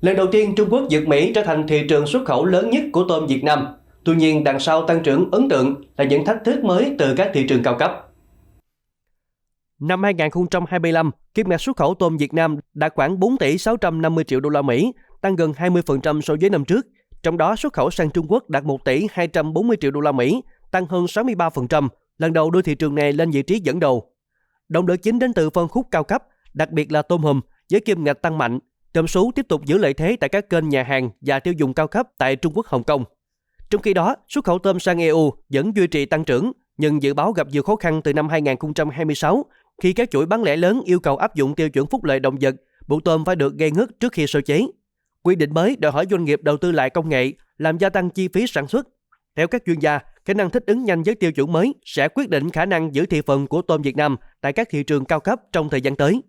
Lần đầu tiên Trung Quốc vượt Mỹ trở thành thị trường xuất khẩu lớn nhất của tôm Việt Nam. Tuy nhiên, đằng sau tăng trưởng ấn tượng là những thách thức mới từ các thị trường cao cấp. Năm 2025, kim ngạch xuất khẩu tôm Việt Nam đạt khoảng 4 tỷ 650 triệu đô la Mỹ, tăng gần 20% so với năm trước. Trong đó, xuất khẩu sang Trung Quốc đạt 1 tỷ 240 triệu đô la Mỹ, tăng hơn 63%, lần đầu đưa thị trường này lên vị trí dẫn đầu. Động lực chính đến từ phân khúc cao cấp, đặc biệt là tôm hùm, với kim ngạch tăng mạnh. Tôm sú tiếp tục giữ lợi thế tại các kênh nhà hàng và tiêu dùng cao cấp tại Trung Quốc, Hồng Kông. Trong khi đó, xuất khẩu tôm sang EU vẫn duy trì tăng trưởng, nhưng dự báo gặp nhiều khó khăn từ năm 2026 khi các chuỗi bán lẻ lớn yêu cầu áp dụng tiêu chuẩn phúc lợi động vật, buộc tôm phải được gây ngất trước khi sơ chế. Quy định mới đòi hỏi doanh nghiệp đầu tư lại công nghệ, làm gia tăng chi phí sản xuất. Theo các chuyên gia, khả năng thích ứng nhanh với tiêu chuẩn mới sẽ quyết định khả năng giữ thị phần của tôm Việt Nam tại các thị trường cao cấp trong thời gian tới.